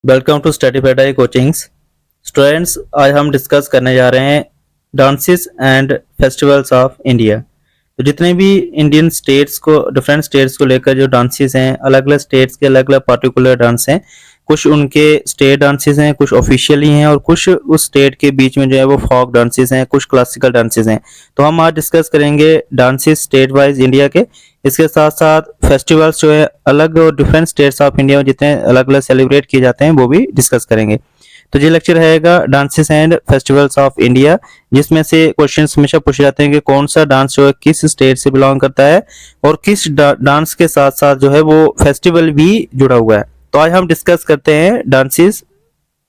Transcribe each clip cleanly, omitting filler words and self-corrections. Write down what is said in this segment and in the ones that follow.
Welcome to study पेडाई coachings. Students, आज हम डिस्कस करने जा रहे हैं dances and festivals of India. तो जितने भी इंडियन स्टेट्स को, डिफरेंट स्टेट्स को लेकर जो डांसेस हैं, अलग अलग स्टेट्स के अलग अलग पार्टिकुलर डांस हैं। कुछ उनके स्टेट डांसेस हैं, कुछ ऑफिशियली हैं, और कुछ उस स्टेट के बीच में जो है वो फोक डांसेस हैं, कुछ क्लासिकल डांसेस हैं। तो हम आज डिस्कस करेंगे डांसेस स्टेट वाइज इंडिया के। इसके साथ साथ फेस्टिवल्स जो है अलग और डिफरेंट स्टेट्स ऑफ इंडिया में जितने अलग अलग सेलिब्रेट किए जाते हैं वो भी डिस्कस करेंगे। तो ये लेक्चर रहेगा dances and festivals of India, जिसमें से क्वेश्चंस हमेशा पूछे जाते हैं कि कौन सा डांस जो है किस स्टेट से बिलोंग करता है और किस डांस के साथ साथ जो है वो फेस्टिवल भी जुड़ा हुआ है। तो आज हम डिस्कस करते हैं डांसेस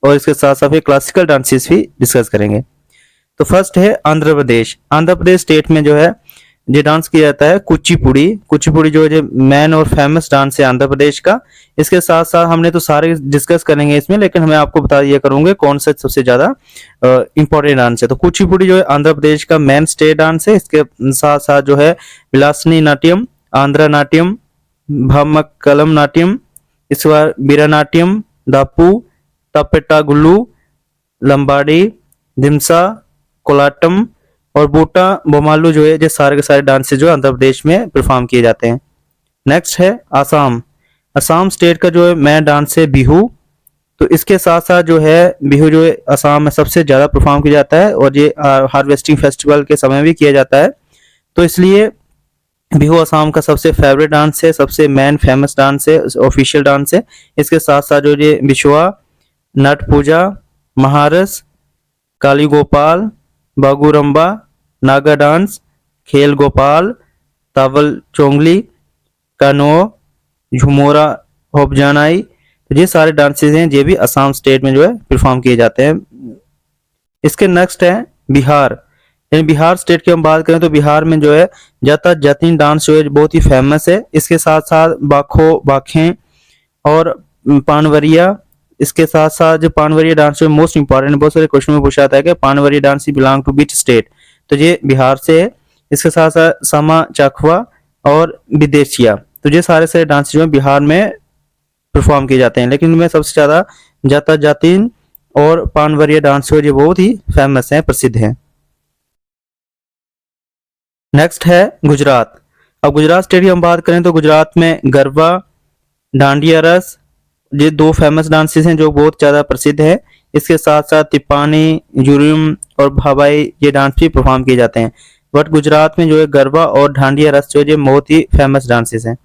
और इसके साथ साथ क्लासिकल डांसेस भी डिस्कस करेंगे। तो फर्स्ट है आंध्र प्रदेश। आंध्र प्रदेश स्टेट में जो है ये डांस किया जाता है कुचिपुड़ी। कुचिपुड़ी जो है मैन और फेमस डांस है आंध्र प्रदेश का। इसके साथ साथ हमने तो सारे डिस्कस करेंगे इसमें, लेकिन मैं आपको बता दिया करूंगा कौन सा सबसे ज्यादा इंपॉर्टेंट डांस है। तो कुचिपुड़ी जो है आंध्र प्रदेश का मेन स्टेट डांस है। इसके साथ साथ जो है विलासनी नाट्यम, आंध्र नाट्यम, भमक्कलम नाट्यम, इस बार बीरानाट्यम, दापू, तपेटागुल्लू, लंबाड़ी, दिमसा, कोलाटम और बूटा बोमालू जो है ये सारे के सारे डांसेस जो आंध्र प्रदेश में परफॉर्म किए जाते हैं। नेक्स्ट है आसाम। असम स्टेट का जो है मेन डांस है बिहू। तो इसके साथ साथ जो है बिहू जो है असम में सबसे ज्यादा परफॉर्म किया जाता है और ये हार्वेस्टिंग फेस्टिवल के समय भी किया जाता है। तो इसलिए बिहू असम का सबसे फेवरेट डांस है, सबसे मेन फेमस डांस है, ऑफिशियल डांस है। इसके साथ साथ जो ये बिशुआ, नट पूजा, महारस, काली गोपाल, बागुरम्बा, नागा डांस, खेल गोपाल, तावल चोंगली, कानो, झुमोरा, होबजानाई, तो ये सारे डांसेस हैं, ये भी असम स्टेट में जो है परफॉर्म किए जाते हैं। इसके नेक्स्ट है बिहार। यानी बिहार स्टेट की हम बात करें तो बिहार में जो है जाता जातीन डांस जो है बहुत ही फेमस है। इसके साथ साथ बाखो, बाखें और पानवरिया। इसके साथ साथ जो पानवरिया डांस जो मोस्ट इंपॉर्टेंट, बहुत सारे क्वेश्चन में पूछा जाता है कि पानवरिया डांस ही बिलोंग टू विच स्टेट, तो ये बिहार से है। इसके साथ साथ समा चखवा और विदेशिया, तो ये सारे सारे डांस जो है बिहार में परफॉर्म किए जाते हैं, लेकिन इनमें सबसे ज्यादा जाता जातीन और पानवरिया डांस जो बहुत ही फेमस है, प्रसिद्ध है। नेक्स्ट है गुजरात। अब गुजरात स्टेट की हम बात करें तो गुजरात में गरबा, डांडिया रस, ये दो फेमस डांसेस हैं जो बहुत ज्यादा प्रसिद्ध है। इसके साथ साथ तिपानी, जुरियम और भावाई ये डांस भी परफॉर्म किए जाते हैं। बट गुजरात में जो है गरबा और डांडिया रस जो है बहुत ही फेमस डांसेस हैं।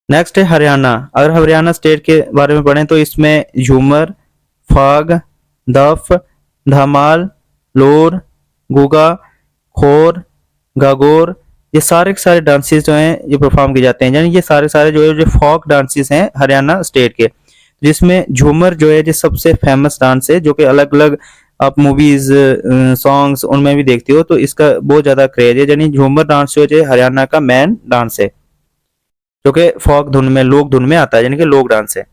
नेक्स्ट है हरियाणा। अगर हरियाणा स्टेट के बारे में पढ़ें तो इसमें झूमर, फाग, दफ, धमाल, लोर, गुगा, खोर, गागोर, ये सारे के सारे डांसेस जो हैं ये परफॉर्म किए जाते हैं। यानी ये सारे सारे जो है जो फोक डांसेस हैं हरियाणा स्टेट के, जिसमें झूमर जो है जो सबसे फेमस डांस है, जो कि अलग अलग आप मूवीज, सॉन्ग्स उनमें भी देखते हो, तो इसका बहुत ज्यादा क्रेज है। यानी झूमर डांस जो है हरियाणा का मेन डांस है, जो कि फोक धुन में, लोक धुन में आता है, यानी कि लोक डांस है।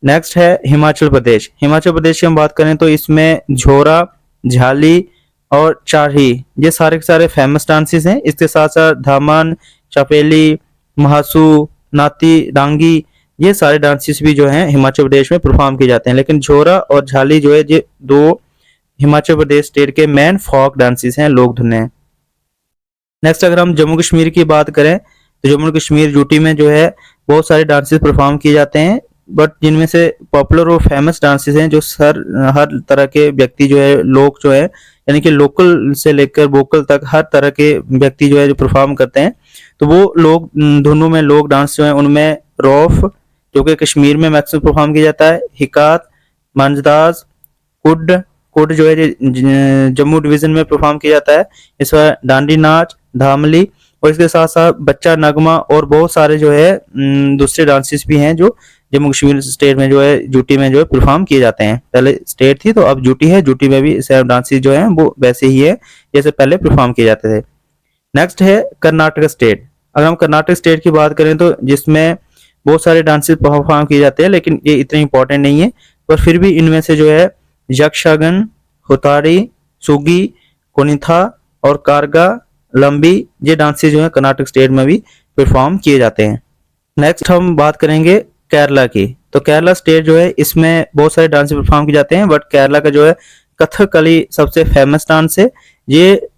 नेक्स्ट है हिमाचल प्रदेश। हिमाचल प्रदेश की हम बात करें तो इसमें झोरा, झाली और चारही, ये सारे के सारे फेमस डांसेस हैं। इसके साथ साथ धामन, चपेली, महासू, नाती, डांगी, ये सारे डांसेस भी जो हैं हिमाचल प्रदेश में परफॉर्म किए जाते हैं। लेकिन झोरा और झाली जो है ये दो हिमाचल प्रदेश स्टेट के मेन फोक डांसेस हैं, लोक धुन हैं। नेक्स्ट अगर हम जम्मू कश्मीर की बात करें तो जम्मू कश्मीर यूटी में जो है बहुत सारे डांसेस परफॉर्म किए जाते हैं, बट जिनमें से पॉपुलर और फेमस डांसेस हैं जो हर तरह के व्यक्ति जो है, लोग जो है, यानी कि लोकल से लेकर वोकल तक हर तरह के व्यक्ति जो है जो परफॉर्म करते हैं। तो वो लोग धुनों में लोग डांस जो है उनमें रौफ जो कि कश्मीर में मैक्सिमम परफॉर्म किया जाता है, हिकात, मंजदाज, कुड, कुड जो है जम्मू डिवीजन में परफॉर्म किया जाता है। इस बार डांडी नाच, धामली, और इसके साथ साथ बच्चा नगमा और बहुत सारे जो है दूसरे डांसेस भी हैं जो जम्मू कश्मीर स्टेट में जो है यूटी में जो है परफॉर्म किए जाते हैं। पहले स्टेट थी तो अब यूटी है, यूटी में भी डांसेस जो हैं वो वैसे ही है जैसे पहले परफॉर्म किए जाते थे। नेक्स्ट है कर्नाटक स्टेट। अगर हम कर्नाटक स्टेट की बात करें तो जिसमें बहुत सारे डांसेस परफॉर्म किए जाते हैं, लेकिन ये इतने इंपॉर्टेंट नहीं है, पर फिर भी इनमें से जो है यक्षगन, होतारी, सुगी, कोनिथा और कारगा, लंबी, ये डांसेस जो है कर्नाटक स्टेट में भी परफॉर्म किए जाते हैं। नेक्स्ट हम बात करेंगे केरला की। तो केरला स्टेट जो है इसमें बहुत सारे डांस परफॉर्म किए जाते हैं, बट केरला का जो है कथकली सबसे फेमस डांस है। ये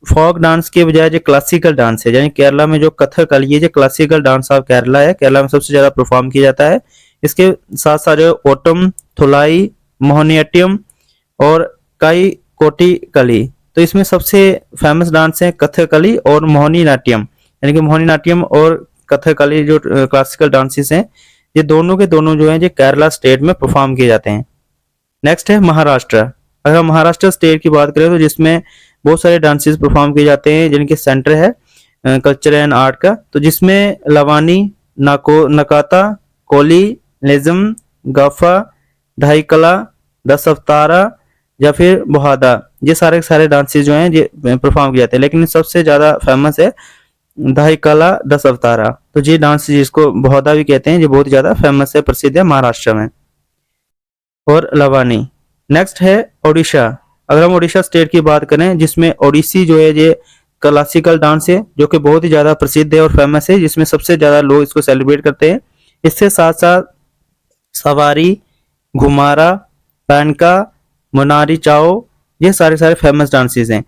फोक डांस के बजाय जो क्लासिकल डांस है, यानी केरला में जो कथकली है जो क्लासिकल डांस ऑफ केरला है, केरला में सबसे ज्यादा परफॉर्म किया जाता है। इसके साथ साथ जो ओटम, थुलाई, मोहिनीअट्टम और कई कोटी कली, तो इसमें सबसे फेमस डांस है कथकली और मोहिनीअट्टम, यानी कि मोहिनीअट्टम और कथकली जो क्लासिकल डांसेस हैं, ये दोनों के दोनों जो हैं ये केरला स्टेट में परफॉर्म किए जाते हैं। नेक्स्ट है महाराष्ट्र। अगर हम महाराष्ट्र स्टेट की बात करें तो जिसमें बहुत सारे डांसेस परफॉर्म किए जाते हैं, जिनके सेंटर है कल्चर एंड आर्ट का, तो जिसमें लवानी, नकाता, कोली, लेजम, गाफा, ढाईकला, दस अवतारा या फिर बोहादा, ये सारे सारे डांसेस जो हैं ये परफॉर्म किए जाते हैं। लेकिन सबसे ज्यादा फेमस है ढाईकला, दस अवतारा, तो ये डांस जिसको बोहादा भी कहते हैं, ये बहुत ज्यादा फेमस है, प्रसिद्ध है महाराष्ट्र में। और लवानी। नेक्स्ट है ओडिशा। अगर हम ओडिशा स्टेट की बात करें, जिसमें ओडिसी जो है ये क्लासिकल डांस है, जो कि बहुत ही ज्यादा प्रसिद्ध है और फेमस है, जिसमें सबसे ज्यादा लोग इसको सेलिब्रेट करते हैं। इसके साथ साथ सवारी, घुमारा, पैनका, मोनारी चाओ, ये सारे सारे फेमस डांसेस हैं।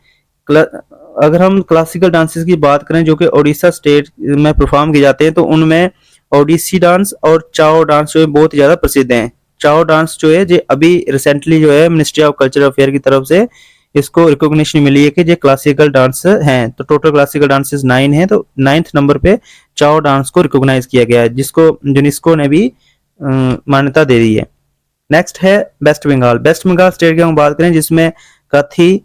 अगर हम क्लासिकल डांसेस की बात करें जो कि ओडिशा स्टेट में परफॉर्म किए जाते हैं, तो उनमें ओडिसी डांस और चाओ डांस जो है बहुत ज्यादा प्रसिद्ध हैं। चाओ डांस जो है ये अभी रिसेंटली जो है मिनिस्ट्री ऑफ कल्चर अफेयर की तरफ से इसको रिकॉग्निशन मिली है कि ये क्लासिकल डांस हैं। तो टोटल क्लासिकल डांसेस 9 हैं, तो 9th नंबर पे चाओ डांस को रिकॉग्नाइज किया गया है, जिसको यूनेस्को ने भी मान्यता दे दी है। नेक्स्ट है west Bengal. West Bengal state की हम बात करें, जिसमें कथी,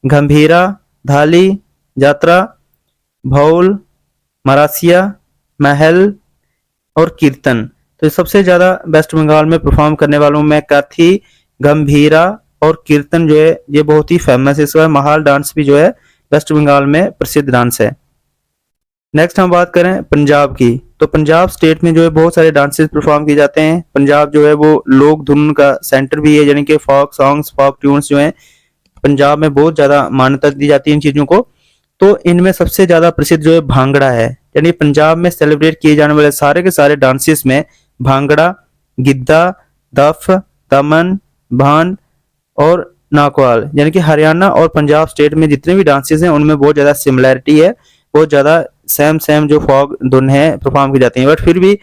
गंभीरा, धाली, यात्रा, भौल, मरासिया, महल और कीर्तन, तो सबसे ज्यादा वेस्ट बंगाल में परफॉर्म करने वालों में कथी, गंभीरा और कीर्तन जो है ये बहुत ही फेमस है। इसका महाल डांस भी जो है वेस्ट बंगाल में प्रसिद्ध डांस है। नेक्स्ट हम बात करें पंजाब की, तो पंजाब स्टेट में जो है बहुत सारे डांसेस परफॉर्म किए जाते हैं। पंजाब जो है वो लोक धुन का सेंटर भी है, यानी कि फोक सॉन्ग्स, फोक ट्यून्स जो है पंजाब में बहुत ज्यादा मान्यता दी जाती है इन चीजों को। तो इनमें सबसे ज्यादा प्रसिद्ध जो है भांगड़ा है, यानी पंजाब में सेलिब्रेट किए जाने वाले सारे के सारे डांसेस में भांगड़ा, गिद्दा, दफ, दमन, भांड और नाकवाल, यानी कि हरियाणा और पंजाब स्टेट में जितने भी डांसेस हैं उनमें बहुत ज्यादा सिमिलैरिटी है, बहुत ज्यादा सेम जो फॉक धुन है परफॉर्म की जाती है। बट फिर भी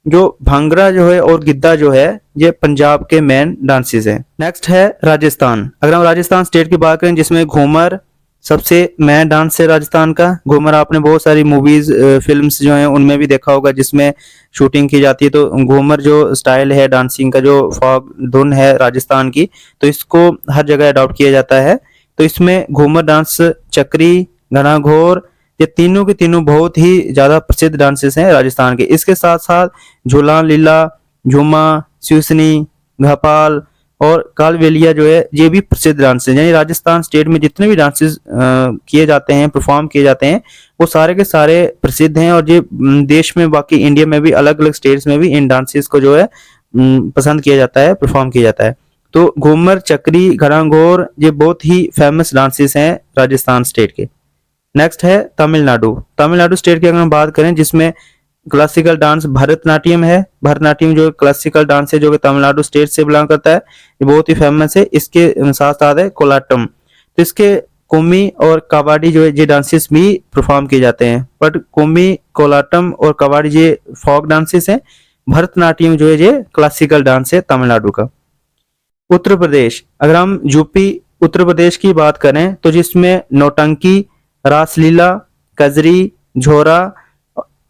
जो भांगड़ा जो है और गिद्दा जो है ये पंजाब के मेन डांसेस हैं। नेक्स्ट है राजस्थान। अगर हम राजस्थान स्टेट की बात करें, जिसमें घूमर सबसे मेन डांस है राजस्थान का। घूमर आपने बहुत सारी मूवीज, फिल्म्स जो हैं उनमें भी देखा होगा, जिसमें शूटिंग की जाती है। तो घूमर जो स्टाइल है डांसिंग का, जो फॉक धुन है राजस्थान की, तो इसको हर जगह अडॉप्ट किया जाता है। तो इसमें घूमर डांस, चक्री, घना घोर, ये तीनों के तीनों बहुत ही ज्यादा प्रसिद्ध डांसेस हैं राजस्थान के। इसके साथ साथ झूला लीला, झूमा, स्यूसनी, घपाल और कालबेलिया जो है ये भी प्रसिद्ध डांस है। यानी राजस्थान स्टेट में जितने भी डांसेस किए जाते हैं, परफॉर्म किए जाते हैं, वो सारे के सारे प्रसिद्ध हैं। और ये देश में, बाकी इंडिया में भी अलग अलग स्टेट्स में भी इन डांसेस को जो है पसंद किया जाता है, परफॉर्म किया जाता है। तो घूमर, चक्री, घरांगोर ये बहुत ही फेमस डांसेस हैं राजस्थान स्टेट के। नेक्स्ट है तमिलनाडु। तमिलनाडु स्टेट की अगर हम बात करें, जिसमें क्लासिकल डांस भरतनाट्यम है। भरतनाट्यम जो क्लासिकल डांस है जो कि तमिलनाडु स्टेट से बिलोंग करता है, ये बहुत ही फेमस है। इसके साथ साथ है कोलाटम, तो इसके कुम्मी और कबाडी जो है ये डांसेस भी परफॉर्म किए जाते हैं। बट कुम्मी, कोलाटम और कबाडी ये फोक डांसेस हैं। भरतनाट्यम जो है ये क्लासिकल डांस है तमिलनाडु का। उत्तर प्रदेश। अगर हम यूपी उत्तर प्रदेश की बात करें, तो जिसमें नौटंकी, रासलीला, कजरी, झोरा,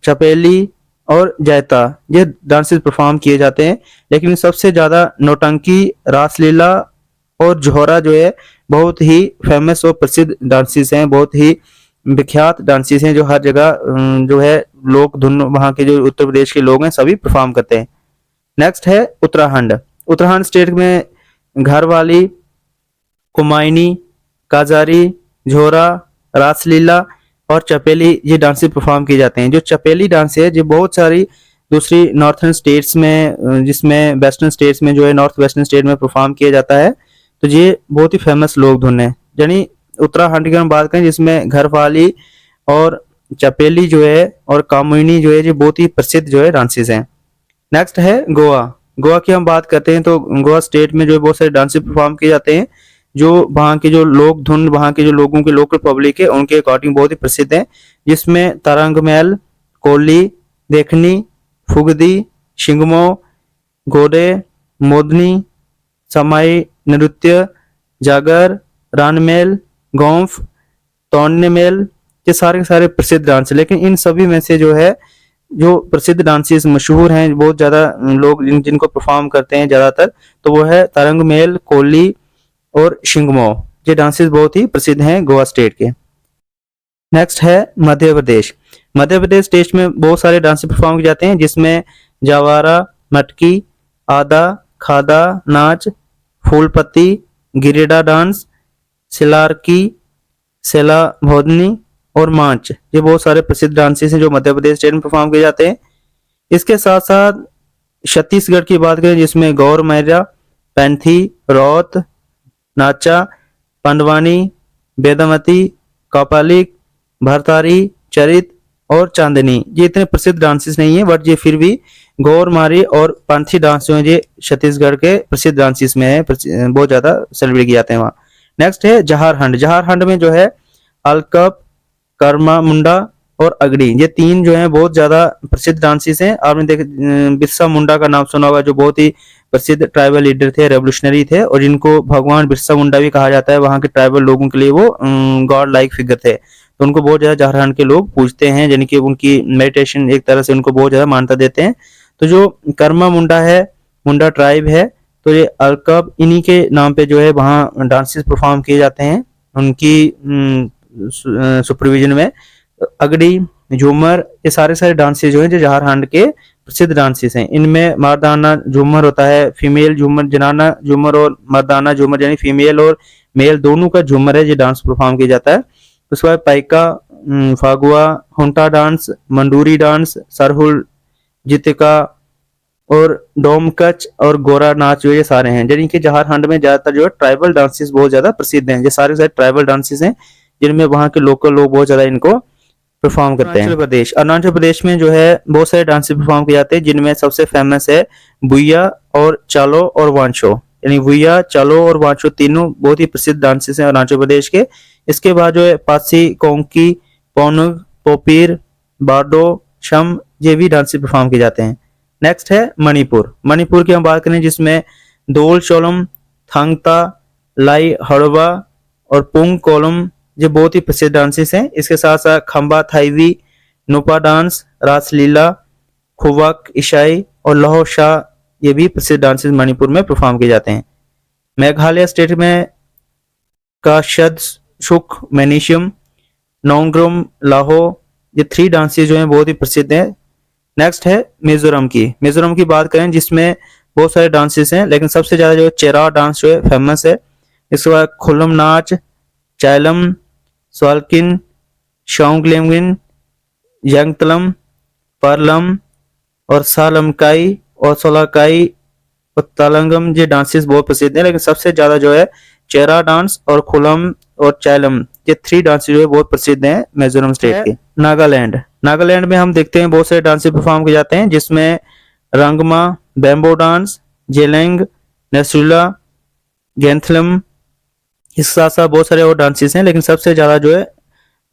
चपेली और जैता ये डांसेस परफॉर्म किए जाते हैं। लेकिन सबसे ज्यादा नौटंकी, रासलीला और झोरा जो है बहुत ही फेमस और प्रसिद्ध डांसेस हैं, बहुत ही विख्यात डांसेस हैं, जो हर जगह जो है लोक धुन वहाँ के जो उत्तर प्रदेश के लोग हैं सभी परफॉर्म करते हैं। नेक्स्ट है उत्तराखंड। उत्तराखंड स्टेट में घरवाली, कुमायूनी, काजारी, झोरा, रासलीला और चपेली ये डांसेस परफॉर्म किए जाते हैं। जो चपेली डांस है जो बहुत सारी दूसरी नॉर्थर्न स्टेट्स में, जिसमें वेस्टर्न स्टेट्स में जो है नॉर्थ वेस्टर्न स्टेट में परफॉर्म किया जाता है, तो ये बहुत ही फेमस लोक धुन है। यानी उत्तराखंड की हम बात करें, जिसमें घरवाली और चपेली जो है और कामुनी जो है ये बहुत ही प्रसिद्ध जो है डांसेस हैं। नेक्स्ट है गोवा। गोवा की हम बात करते हैं तो गोवा स्टेट में जो है बहुत सारे डांसेस परफॉर्म किए जाते हैं, जो वहाँ के जो लोक धुन, वहाँ के जो लोगों के लोकल पब्लिक है उनके अकॉर्डिंग बहुत ही प्रसिद्ध है, जिसमें तरंग महल, कोली, देखनी, फुगदी, शिंगमो, घोड़े, मोदनी, समाई नृत्य, जागर, रानमेल, गोंफ, तोड़ने मेल, ये सारे के सारे प्रसिद्ध डांस है। लेकिन इन सभी में से जो है, जो प्रसिद्ध डांसेस मशहूर हैं, बहुत ज़्यादा लोग जिनको परफॉर्म करते हैं ज़्यादातर, तो वो है तरंग मेल, कोली और शिंगमो। ये डांसेस बहुत ही प्रसिद्ध हैं गोवा स्टेट के। नेक्स्ट है मध्य प्रदेश। मध्य प्रदेश स्टेट में बहुत सारे डांस परफॉर्म किए जाते हैं, जिसमें जवारा, मटकी, आदा, खादा नाच, फूलपत्ती, गिरिडा डांस, सिलारकी, सेला भोदनी और मांच, ये बहुत सारे प्रसिद्ध डांसेस हैं जो मध्य प्रदेश स्टेट में परफॉर्म किए जाते हैं। इसके साथ साथ छत्तीसगढ़ की बात करें, जिसमें गौर मैरा, पैंथी, रौत, नाचा, पंडवानी, बेदमती, कपालिक, भरतारी, चरित और चांदनी, ये इतने प्रसिद्ध डांसेस नहीं है, बट ये फिर भी गौर मारी और पंथी डांस जो है ये छत्तीसगढ़ के प्रसिद्ध डांसेस में है, बहुत ज्यादा सेलिब्रेट किए जाते हैं वहाँ। नेक्स्ट है झारखंड। झारखंड में जो है अलकप, कर्मा मुंडा और अगड़ी, ये तीन जो है बहुत ज्यादा प्रसिद्ध डांसेस हैं। आपने बिरसा मुंडा का नाम सुना होगा, जो बहुत ही प्रसिद्ध ट्राइबल लीडर थे, रेवोल्यूशनरी थे, और जिनको भगवान बिरसा मुंडा भी कहा जाता है। वहाँ के ट्राइबल लोगों के लिए वो गॉड लाइक फिगर थे, तो उनको बहुत ज्यादा झारखंड के लोग पूजते हैं, यानी कि उनकी मेडिटेशन एक तरह से उनको बहुत ज्यादा मान्यता देते हैं। तो जो कर्मा मुंडा है, मुंडा ट्राइब है, तो ये अलकब, इन्हीं के नाम पे जो है वहाँ डांसेस परफॉर्म किए जाते हैं उनकी सुपरविजन में। अगड़ी, झूमर, ये सारे सारे डांसेस जो हैं जो झारखंड के प्रसिद्ध डांसेस हैं। इनमें मर्दाना झूमर होता है, फीमेल झूमर, जनाना झूमर और मर्दाना झूमर, यानी फीमेल और मेल दोनों का झूमर है, ये डांस परफॉर्म किया जाता है। उसके बाद पाइका, फागुआ, हुंटा डांस, मंडूरी डांस, सरहुल, जितिका और डोमकच और गोरा नाच, जो ये सारे हैं, यानी कि झारखंड में ज्यादातर जो है ट्राइबल डांसेस बहुत ज्यादा प्रसिद्ध हैं। ये सारे सारे ट्राइबल डांसेस हैं जिनमें वहाँ के लोकल लोग बहुत ज्यादा इनको परफॉर्म करते हैं। अरुणाचल प्रदेश में जो है बहुत सारे डांसेस परफॉर्म किए जाते हैं, जिनमें सबसे फेमस है बुया और चालो और वांचो, यानी बुया, चालो और वांचो तीनों बहुत ही प्रसिद्ध डांसेस हैं अरुणाचल प्रदेश के। इसके बाद जो है पासी, कोंकी, पोनुग, पोपीर, बाडो, शम, ये भी डांसेस परफॉर्म किए जाते हैं। नेक्स्ट है मणिपुर। मणिपुर की हम बात करें, जिसमें दोल चोलम, थांगता, लाई हड़वा और पुंग कोलम, ये बहुत ही प्रसिद्ध डांसेस हैं। इसके साथ साथ खंबा थाईवी, नुपा डांस, रासलीला, खुवक ईशाई और लहो शाह, ये भी प्रसिद्ध डांसेस मणिपुर में परफॉर्म किए जाते हैं। मेघालय स्टेट में काशद, सुख, मैनीशियम, नोंग्रोम, लाहो, ये 3 डांसेस जो हैं बहुत ही प्रसिद्ध हैं। नेक्स्ट है मिजोरम की। मिजोरम की बात करें, जिसमें बहुत सारे डांसेस हैं, लेकिन सबसे ज्यादा जो है चेरा डांस जो है फेमस है। इसके बाद खुलम नाच, चाइलम, स्वालकिन, शोंगलेमगिन, यंगतलम, परलम और सालमकाई और सोलाकाई और तलंगम, ये डांसेस बहुत प्रसिद्ध हैं, लेकिन सबसे ज्यादा जो है चेरा डांस और खुलम और चाइलम, ये 3 डांस जो है बहुत प्रसिद्ध हैं मिजोरम स्टेट के। नागालैंड। नागालैंड में हम देखते हैं बहुत सारे डांसेस परफॉर्म किए जाते हैं, जिसमें रंगमा, बैम्बो डांस, जेलेंग, नेसुला, गैंथलम, इसके साथ साथ बहुत सारे और डांसेस हैं, लेकिन सबसे ज्यादा जो है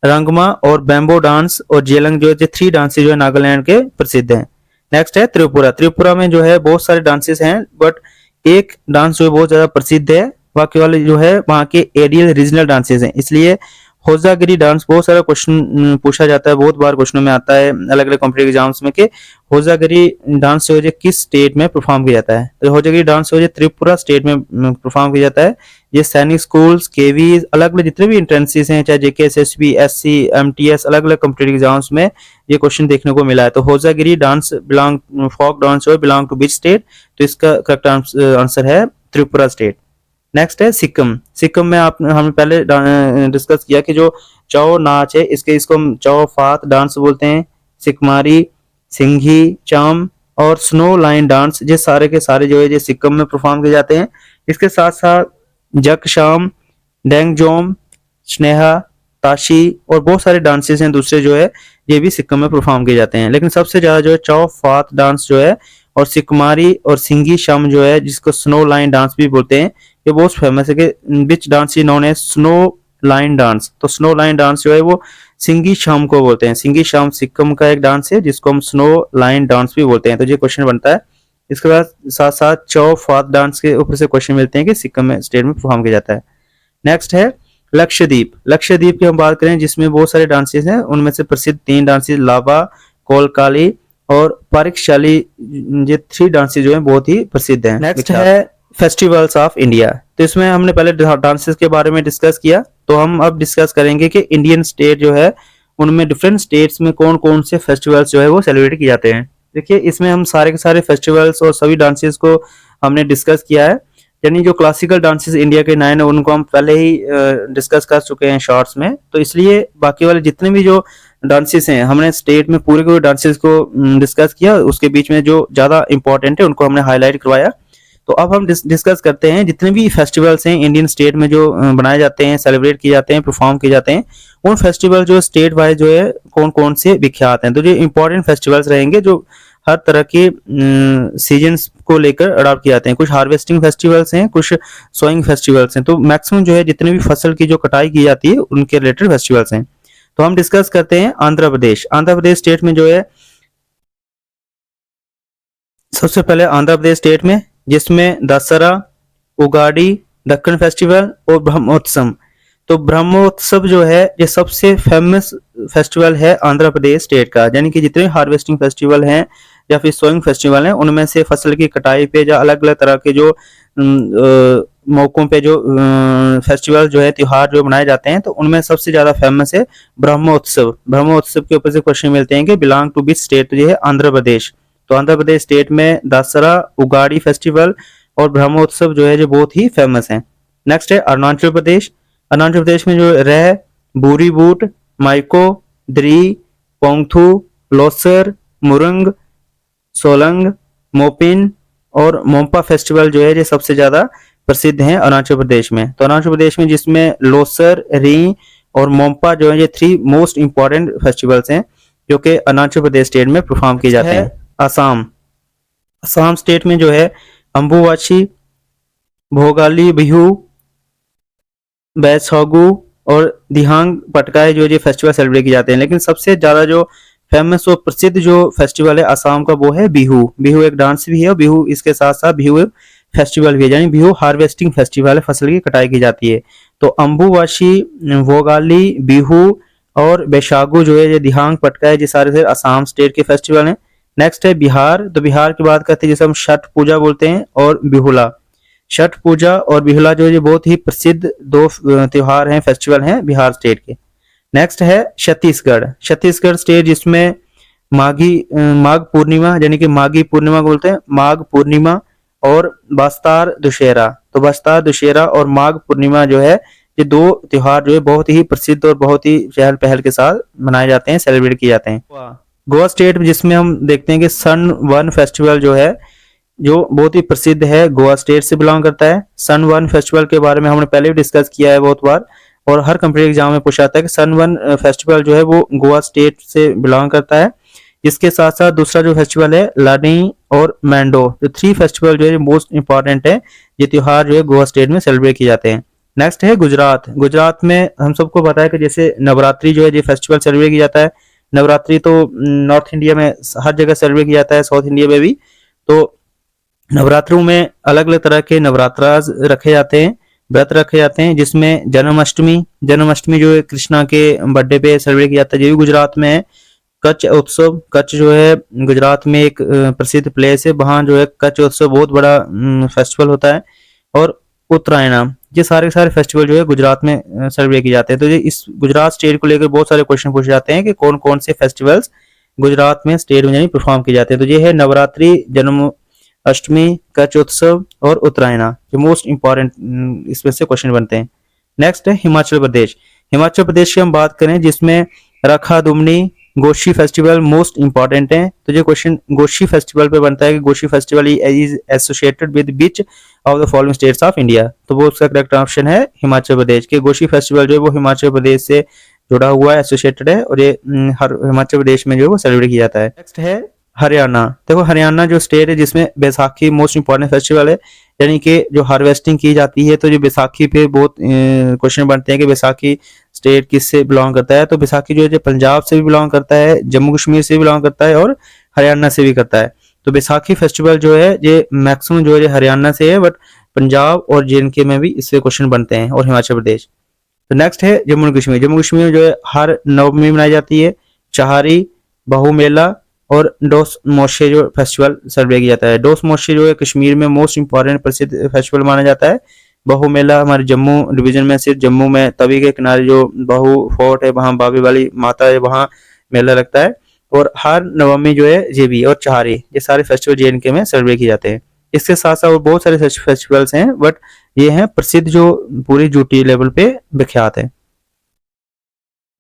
रंगमा और बैम्बो डांस और जेलंग, जो है 3 डांसेस जो है नागालैंड के प्रसिद्ध हैं। नेक्स्ट है त्रिपुरा। त्रिपुरा में जो है बहुत सारे डांसेस हैं, बट एक डांस जो है बहुत ज्यादा प्रसिद्ध है, वह केवल जो है वहाँ के एरियल रीजनल डांसेस हैं। इसलिए होजागिरी डांस बहुत सारा क्वेश्चन पूछा जाता है, बहुत बार क्वेश्चनों में आता है अलग अलग कॉम्पिटिटिव एग्जाम्स में, कि होजागिरी डांस जो है किस स्टेट में परफॉर्म किया जाता है। तो होजागिरी डांस जो है त्रिपुरा स्टेट में परफॉर्म किया जाता है। ये सैनिक स्कूल्स, केवीज, अलग अलग जितने भी एंट्रेंसेस हैं, चाहे जेके, एसएसबी, एससी, एमटीएस, अलग अलग कॉम्पिटिटिव एग्जाम्स में ये क्वेश्चन देखने को मिला है। तो Hojagiri dance belong, folk dance belong to which state, तो इसका करेक्ट आंसर है त्रिपुरा स्टेट। नेक्स्ट है सिक्किम। सिक्किम में हमने पहले डिस्कस किया कि जो चाओ नाच है, इसको हम चाओ फात डांस बोलते हैं, सिकमारी, सिंघी, चाम और स्नो लाइन डांस, ये सारे के सारे जो है ये सिक्किम में परफॉर्म किए जाते हैं। इसके साथ साथ जक शाम, डेंगजोम, स्नेहा, ताशी और बहुत सारे डांसेस हैं दूसरे जो है ये भी सिक्किम में परफॉर्म किए जाते हैं, लेकिन सबसे ज्यादा जो है चाओ फात डांस जो है और सिकमारी और सिंगी शम जो है जिसको स्नो लाइन डांस भी बोलते हैं, ये बहुत फेमस है कि which dance is known as snow line dance. तो स्नो लाइन डांस जो है वो सिंगी शाम को बोलते हैं। सिंगी शाम सिक्किम का एक डांस है जिसको हम स्नो लाइन डांस भी बोलते हैं। तो ये क्वेश्चन बनता है। इसके बाद साथ साथ चौ फात डांस के ऊपर से क्वेश्चन मिलते हैं कि सिक्किम में स्टेट में परफॉर्म किया जाता है। नेक्स्ट है लक्षद्वीप। लक्षद्वीप की हम बात करें जिसमें बहुत सारे डांसेस हैं, उनमें से प्रसिद्ध 3 डांसेस लाबा, कोलकाली और पारिकशाली, ये 3 डांसेस जो हैं बहुत ही प्रसिद्ध हैं। नेक्स्ट है फेस्टिवल्स ऑफ इंडिया। तो इसमें हमने पहले डांसेस के बारे में डिस्कस किया, तो हम अब डिस्कस करेंगे कि इंडियन स्टेट जो है उनमें डिफरेंट स्टेट्स में कौन कौन से फेस्टिवल्स जो है वो सेलिब्रेट किए जाते हैं। देखिए इसमें हम सारे के सारे फेस्टिवल्स और सभी डांसेस को हमने डिस्कस किया है। यानी जो क्लासिकल डांसेस इंडिया के 9 है उनको हम पहले ही डिस्कस कर चुके हैं शॉर्ट्स में, तो इसलिए बाकी वाले जितने भी जो डांसेस हैं हमने स्टेट में पूरे के डांसेस को डिस्कस किया, उसके बीच में जो ज्यादा इंपॉर्टेंट है उनको हमने हाईलाइट करवाया। तो अब हम डिस्कस करते हैं जितने भी फेस्टिवल्स हैं इंडियन स्टेट में जो बनाए जाते हैं, सेलिब्रेट किए जाते हैं, परफॉर्म किए जाते हैं, उन फेस्टिवल जो स्टेट वाइज जो है कौन कौन से विख्यात हैं। तो जो इंपॉर्टेंट फेस्टिवल्स रहेंगे जो हर तरह के सीजन्स को लेकर अडॉप्ट किए जाते हैं। कुछ हार्वेस्टिंग फेस्टिवल्स हैं, कुछ सोइंग फेस्टिवल्स हैं। तो मैक्सिमम जो है जितने भी फसल की जो कटाई की जाती है उनके रिलेटेड फेस्टिवल्स हैं। तो हम डिस्कस करते हैं आंध्र प्रदेश। आंध्र प्रदेश स्टेट में जो है सबसे पहले आंध्र प्रदेश स्टेट में जिसमें दशहरा, उगाड़ी, दक्कन फेस्टिवल और ब्रह्मोत्सव। तो ब्रह्मोत्सव जो है ये सबसे फेमस फेस्टिवल है आंध्र प्रदेश स्टेट का। यानी कि जितने हार्वेस्टिंग फेस्टिवल हैं या फिर सोइंग फेस्टिवल हैं उनमें से फसल की कटाई पे या अलग अलग तरह के जो मौकों पे जो फेस्टिवल जो है त्योहार जो मनाए जाते हैं, तो उनमें सबसे ज्यादा फेमस है ब्रह्मोत्सव। ब्रह्मोत्सव के ऊपर से क्वेश्चन मिलते हैं कि बिलोंग टू विच स्टेट। तो ये है आंध्र प्रदेश। तो आंध्र प्रदेश स्टेट में दशहरा, उगाड़ी फेस्टिवल और ब्रह्मोत्सव जो है जो बहुत ही फेमस है। नेक्स्ट है अरुणाचल प्रदेश। अरुणाचल प्रदेश में जो रह, बूरी बूट, माइको, द्री, पोंगथू, लोसर, मुरंग, सोलंग, मोपिन और मोम्पा फेस्टिवल जो है ये सबसे ज्यादा प्रसिद्ध हैं अरुणाचल प्रदेश में। तो अरुणाचल प्रदेश में जिसमें लोसर, री और मोम्पा जो है ये 3 मोस्ट इंपॉर्टेंट फेस्टिवल्स हैं जो कि अरुणाचल प्रदेश स्टेट में परफॉर्म किए जाते हैं। असम। असम स्टेट में जो है अम्बुवाची, भोगाली बिहू, बैसागु और दिहांग पटकाई जो ये फेस्टिवल सेलिब्रेट किए जाते हैं। लेकिन सबसे ज्यादा जो फेमस और प्रसिद्ध जो फेस्टिवल है असम का वो है बिहू। बिहू एक डांस भी है और बिहू इसके साथ साथ बिहू एक फेस्टिवल भी है। यानी बिहू हार्वेस्टिंग फेस्टिवल है, फसल की कटाई की जाती है। तो अम्बुवाची, भोगाली, बिहू और बैसागु जो है ये दिहांग पटकाई ये सारे से असम स्टेट के फेस्टिवल हैं। नेक्स्ट है बिहार। तो बिहार की बात करते हैं जिसे हम छठ पूजा बोलते हैं और बिहुला। छठ पूजा और बिहुला जो है बहुत ही प्रसिद्ध 2 त्योहार हैं, फेस्टिवल हैं बिहार स्टेट के। नेक्स्ट है छत्तीसगढ़। छत्तीसगढ़ स्टेट जिसमें माघ पूर्णिमा यानी कि माघी पूर्णिमा बोलते हैं, माघ पूर्णिमा और बस्तर दशहरा। तो बस्तर दशहरा और माघ पूर्णिमा जो है ये 2 त्योहार जो है बहुत ही प्रसिद्ध और बहुत ही चहल पहल के साथ मनाए जाते हैं, सेलिब्रेट किए जाते हैं। गोवा स्टेट जिसमें हम देखते हैं कि सन वन फेस्टिवल जो है जो बहुत ही प्रसिद्ध है, गोवा स्टेट से बिलोंग करता है। सन वन फेस्टिवल के बारे में हमने पहले भी डिस्कस किया है बहुत बार और हर कॉम्पिटिटिव एग्जाम में पूछा जाता है कि सन वन फेस्टिवल जो है वो गोवा स्टेट से बिलोंग करता है। इसके साथ साथ दूसरा जो फेस्टिवल है लानी और मैंडो, जो 3 फेस्टिवल जो है मोस्ट इंपॉर्टेंट है, ये त्योहार जो है गोवा स्टेट में सेलिब्रेट किए जाते हैं। नेक्स्ट है गुजरात। गुजरात में हम सबको पता है कि जैसे नवरात्रि जो है ये फेस्टिवल सेलिब्रेट किया जाता है। नवरात्रि तो नॉर्थ इंडिया में हर जगह सेलिब्रेट किया जाता है, साउथ इंडिया में भी। तो नवरात्रों में अलग अलग तरह के नवरात्रास रखे जाते हैं, व्रत रखे जाते हैं, जिसमें जन्माष्टमी जो है कृष्णा के बर्थडे पे सेलिब्रेट किया जाता है, ये भी गुजरात में है। कच्छ उत्सव, कच्छ जो है गुजरात में एक प्रसिद्ध प्लेस है, वहाँ जो है कच्छ उत्सव बहुत बड़ा फेस्टिवल होता है। और उत्तरायण, ये सारे फेस्टिवल जो है गुजरात में सेलिब्रेट किए जाते हैं। तो ये इस गुजरात स्टेट को लेकर बहुत सारे क्वेश्चन पूछे जाते हैं कि कौन कौन से फेस्टिवल्स गुजरात में स्टेट में यानी परफॉर्म किए जाते हैं। तो ये है नवरात्रि, जन्माष्टमी, कच्छ उत्सव और उत्तरायण, जो मोस्ट इंपॉर्टेंट इसमें से क्वेश्चन बनते हैं। नेक्स्ट है हिमाचल प्रदेश। हिमाचल प्रदेश की हम बात करें जिसमें रखा दुमनी, गोशी फेस्टिवल मोस्ट इंपॉर्टेंट है। तो ये क्वेश्चन गोशी फेस्टिवल पे बनता है कि Goshi festival is associated with which of the following states of India. तो वो उसका करेक्ट ऑप्शन है हिमाचल प्रदेश के। गोशी फेस्टिवल जो है वो हिमाचल प्रदेश से जुड़ा हुआ है, एसोसिएटेड है और ये हर हिमाचल प्रदेश में जो है वो सेलिब्रेट किया जाता है। नेक्स्ट है हरियाणा, देखो हरियाणा जो स्टेट है जिसमें बैसाखी मोस्ट इंपॉर्टेंट फेस्टिवल है, यानी कि जो हार्वेस्टिंग की जाती है, तो जो बैसाखी पे बहुत क्वेश्चन बनते हैं कि बैसाखी स्टेट किससे बिलोंग करता है। तो बैसाखी जो है जो पंजाब से भी बिलोंग करता है, जम्मू कश्मीर से भी बिलोंग करता है और हरियाणा से भी करता है। तो बैसाखी फेस्टिवल जो है ये मैक्सिमम जो है ये हरियाणा से है, बट पंजाब और जे में भी इससे क्वेश्चन बनते हैं, और हिमाचल प्रदेश। तो नेक्स्ट है जम्मू कश्मीर। जम्मू कश्मीर में जो है हर नवमी मनाई जाती है, चहारी, बहु मेला और डोस मोशे जो फेस्टिवल सेलिब्रेट किया जाता है। डोस मोशे जो है कश्मीर में मोस्ट इंपॉर्टेंट प्रसिद्ध फेस्टिवल माना जाता है। बहु मेला हमारे जम्मू डिवीजन में, सिर्फ जम्मू में तवी के किनारे जो बहु फोर्ट है वहाँ बाबी वाली माता है वहाँ मेला लगता है। और हर नवमी जो है जेबी और चहारी, ये सारे फेस्टिवल जे में सेलिब्रेट किए जाते हैं। इसके साथ साथ और बहुत सारे फेस्टिवल्स हैं, बट ये हैं प्रसिद्ध जो पूरी यूटी लेवल पे विख्यात है।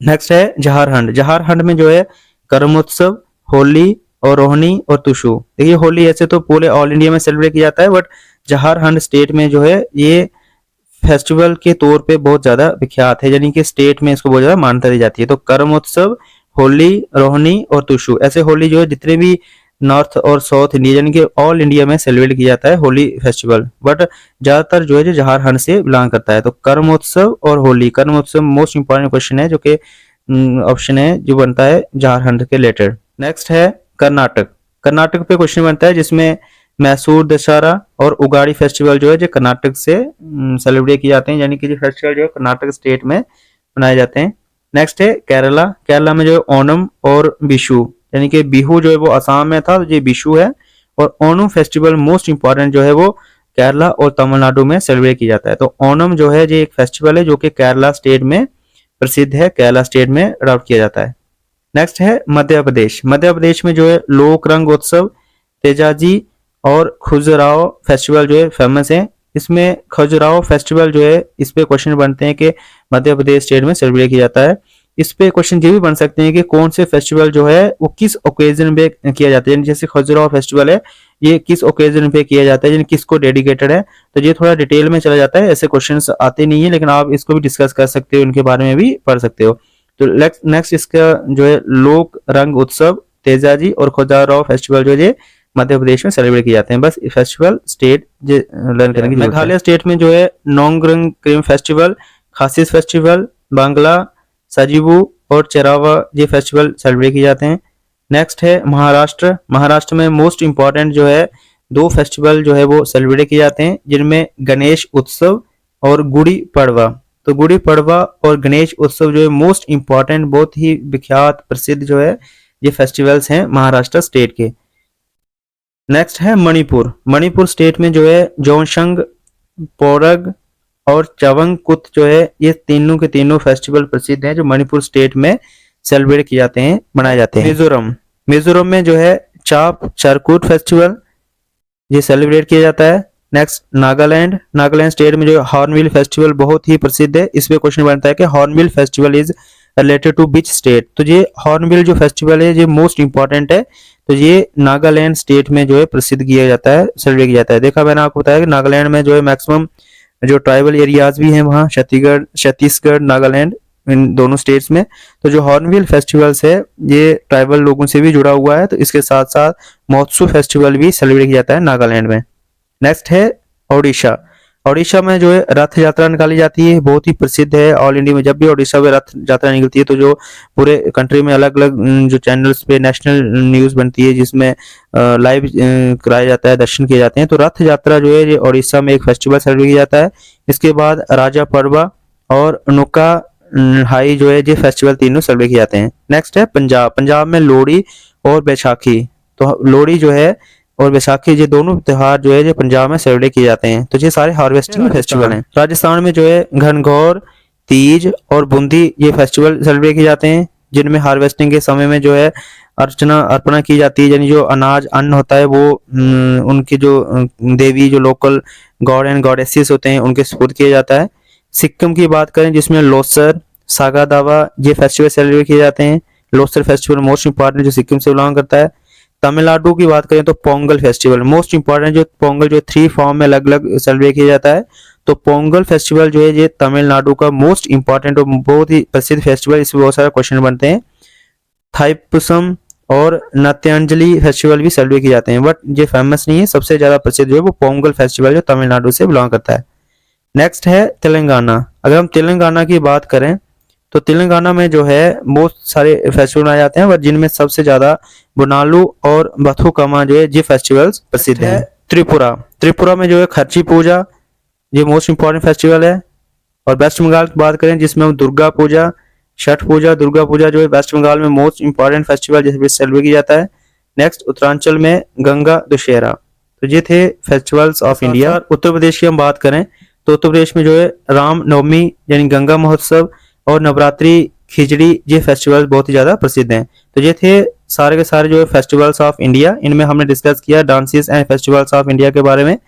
नेक्स्ट है झारखंड। झारखंड में जो है कर्मोत्सव, होली और रोहनी और तुशु। देखिए होली ऐसे तो पूरे ऑल इंडिया में सेलिब्रेट किया जाता है, बट झारखंड स्टेट में जो है ये फेस्टिवल के तौर पे बहुत ज्यादा विख्यात है, यानी कि स्टेट में इसको बहुत ज्यादा मान्यता दी जाती है। तो कर्मोत्सव, होली, रोहनी और तुशु, ऐसे होली जो है जितने भी नॉर्थ और साउथ इंडिया यानी कि ऑल इंडिया में सेलिब्रेट किया जाता है होली फेस्टिवल, बट ज्यादातर जो है जो झारखंड से बिलोंग करता है। तो कर्मोत्सव और होली, कर्मोत्सव मोस्ट इंपॉर्टेंट क्वेश्चन है जो कि ऑप्शन है जो बनता है झारखंड के रिलेटेड। नेक्स्ट है कर्नाटक। कर्नाटक पे क्वेश्चन बनता है जिसमें मैसूर दशहरा और उगाड़ी फेस्टिवल जो है जो कर्नाटक से सेलिब्रेट किए जाते हैं, यानी कि जो फेस्टिवल जो है कर्नाटक स्टेट में मनाए जाते हैं। नेक्स्ट है केरला। केरला में जो है ओणम और बिशु, यानी कि बिहू जो है वो असम में था, तो ये बिशु है। और ओणम फेस्टिवल मोस्ट इंपॉर्टेंट जो है वो केरला और तमिलनाडु में सेलिब्रेट किया जाता है। तो ओणम जो है ये एक फेस्टिवल है जो कि केरला स्टेट में प्रसिद्ध है, केरला स्टेट में अडॉप्ट किया जाता है। नेक्स्ट है मध्य प्रदेश। मध्य प्रदेश में जो है लोक रंग उत्सव, तेजाजी और खजुराहो फेस्टिवल जो है फेमस है। इसमें खजुराहो फेस्टिवल जो है इस पे क्वेश्चन बनते हैं कि मध्य प्रदेश स्टेट में सेलिब्रेट किया जाता है। इस पे क्वेश्चन ये भी बन सकते हैं कि कौन से फेस्टिवल जो है वो किस ओकेजन पे किया जाता है, जैसे खजुराहो फेस्टिवल है ये किस ओकेजन पे किया जाता है, यानी किसको डेडिकेटेड है। तो ये थोड़ा डिटेल में चला जाता है, ऐसे क्वेश्चंस आते नहीं है, लेकिन आप इसको भी डिस्कस कर सकते हो, उनके बारे में भी पढ़ सकते हो। तो नेक्स्ट इसका जो है लोक रंग उत्सव, तेजाजी और खजुराहो फेस्टिवल जो है मध्य प्रदेश में सेलिब्रेट किए जाते हैं। बस फेस्टिवल स्टेट लर्न करने की। मेघालय स्टेट में जो है नोंगरंग cream festival, खासिस festival, Bangla Sajibu और चेरावा ये फेस्टिवल सेलिब्रेट किए जाते हैं। नेक्स्ट है महाराष्ट्र। महाराष्ट्र में मोस्ट इंपॉर्टेंट जो है दो फेस्टिवल जो है वो सेलिब्रेट किए जाते हैं, जिनमें गणेश उत्सव और गुड़ी पड़वा। तो गुड़ी पड़वा और गणेश उत्सव जो है मोस्ट इंपॉर्टेंट, बहुत ही विख्यात प्रसिद्ध जो है ये फेस्टिवल्स हैं महाराष्ट्र स्टेट के। नेक्स्ट है मणिपुर। मणिपुर स्टेट में जो है जोंगशंग, पोरग और चवंगकुत जो है ये तीनों के तीनों फेस्टिवल प्रसिद्ध हैं जो मणिपुर स्टेट में सेलिब्रेट किए जाते हैं, मनाए जाते हैं। मिजोरम। मिजोरम में जो है चाप चरकुट फेस्टिवल ये सेलिब्रेट किया जाता है। नेक्स्ट नागालैंड। नागालैंड स्टेट में जो हॉर्नबिल फेस्टिवल बहुत ही प्रसिद्ध है। इस पे क्वेश्चन बनता है कि hornbill festival is related to which state. तो ये हॉर्नबिल जो फेस्टिवल है ये मोस्ट इंपॉर्टेंट है, तो ये नागालैंड स्टेट में जो है प्रसिद्ध किया जाता है, सेलिब्रेट किया जाता है। देखा मैंने आपको बताया कि नागालैंड में जो है मैक्सिमम जो ट्राइबल एरियाज भी हैं वहाँ छत्तीसगढ़ नागालैंड इन दोनों स्टेट्स में। तो जो हॉर्नबिल फेस्टिवल्स है ये ट्राइबल लोगों से भी जुड़ा हुआ है, तो इसके साथ साथ महोत्सव फेस्टिवल भी सेलिब्रेट किया जाता है नागालैंड में। नेक्स्ट है ओडिशा। ओडिशा में जो है रथ यात्रा निकाली जाती है, बहुत ही प्रसिद्ध है ऑल इंडिया में। जब भी ओडिशा में रथ यात्रा निकलती है तो जो पूरे कंट्री में अलग अलग जो चैनल्स पे नेशनल न्यूज बनती है जिसमें लाइव कराया जाता है, दर्शन किए जाते हैं। तो रथ यात्रा जो है ये ओडिशा में एक फेस्टिवल सेलिब्रेट किया जाता है। इसके बाद राजा पर्वा और नुका हाई जो है ये फेस्टिवल तीनों सेलिब्रेट किए जाते हैं। नेक्स्ट है पंजाब। पंजाब में लोहड़ी और बैसाखी, तो लोहड़ी जो है और बैसाखी ये दोनों त्योहार जो है ये पंजाब में सेलिब्रेट किए जाते हैं। तो ये सारे हार्वेस्टिंग फेस्टिवल हैं। राजस्थान में जो है घनघोर, तीज और बूंदी ये फेस्टिवल सेलिब्रेट किए जाते हैं, जिनमें हार्वेस्टिंग के समय में जो है अर्पणा की जाती है, यानी जो अनाज अन्न होता है वो उनकी जो देवी जो लोकल गॉड एंड गॉडेसेस होते हैं उनके सुपुर्द किया जाता है। सिक्किम की बात करें जिसमें लोसर, सागा दावा ये फेस्टिवल सेलिब्रेट किए जाते हैं। लोसर फेस्टिवल मोस्ट इंपॉर्टेंट जो सिक्किम से बिलोंग करता है। तमिलनाडु की बात करें तो पोंगल फेस्टिवल मोस्ट इंपॉर्टेंट, जो पोंगल जो 3 फॉर्म में अलग अलग सेलिब्रेट किया जाता है। तो पोंगल फेस्टिवल जो है ये तमिलनाडु का मोस्ट इंपॉर्टेंट और बहुत ही प्रसिद्ध फेस्टिवल, इसमें बहुत सारे क्वेश्चन बनते हैं। थाईपुसम और नाट्यांजलि फेस्टिवल भी सेलिब्रेट किए जाते हैं, बट ये फेमस नहीं है। सबसे ज्यादा प्रसिद्ध जो है वो पोंगल फेस्टिवल जो तमिलनाडु से बिलोंग करता है। नेक्स्ट है तेलंगाना। अगर हम तेलंगाना की बात करें तो तेलंगाना में जो है बहुत सारे फेस्टिवल मनाए जाते हैं, बट जिनमें सबसे ज्यादा बोनालू और बथुकम्मा जो है ये फेस्टिवल्स प्रसिद्ध हैं। त्रिपुरा, त्रिपुरा में जो है खर्ची पूजा ये मोस्ट इंपॉर्टेंट फेस्टिवल है। और वेस्ट बंगाल की बात करें जिसमें हम दुर्गा पूजा, छठ पूजा, दुर्गा पूजा जो है वेस्ट बंगाल में मोस्ट इंपॉर्टेंट फेस्टिवल जैसे सेलिब्रेट किया जाता है। नेक्स्ट उत्तरांचल में गंगा दशहरा। तो ये थे festivals of India. Uttar Pradesh की हम बात करें तो उत्तर प्रदेश में जो है राम नवमी यानी गंगा महोत्सव और नवरात्रि खिचड़ी ये फेस्टिवल बहुत ही ज्यादा प्रसिद्ध हैं। तो ये थे सारे के सारे जो है फेस्टिवल्स ऑफ इंडिया। इनमें हमने डिस्कस किया dances and festivals of India के बारे में।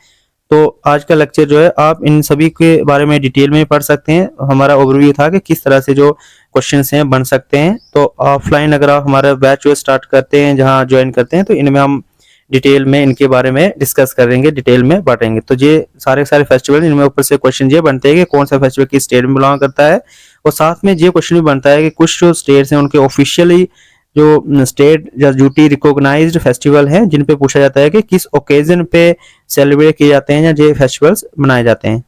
तो आज का लेक्चर जो है आप इन सभी के बारे में डिटेल में पढ़ सकते हैं। हमारा ओवरव्यू था कि किस तरह से जो क्वेश्चंस हैं बन सकते हैं। तो ऑफलाइन अगर आप हमारा बैच जो स्टार्ट करते हैं, जहां ज्वाइन करते हैं, तो इनमें हम डिटेल में इनके बारे में डिस्कस करेंगे, डिटेल में बांटेंगे। तो ये सारे फेस्टिवल, इनमें ऊपर से क्वेश्चन ये बनते हैं कि कौन सा फेस्टिवल किस स्टेट में बिलोंग करता है। और साथ में ये क्वेश्चन भी बनता है कि कुछ जो स्टेट्स हैं उनके ऑफिशियली जो स्टेट या ड्यूटी रिकॉग्नाइज्ड फेस्टिवल हैं जिन पे पूछा जाता है कि किस ओकेजन पे सेलिब्रेट किए जाते हैं या ये फेस्टिवल्स मनाए जाते हैं।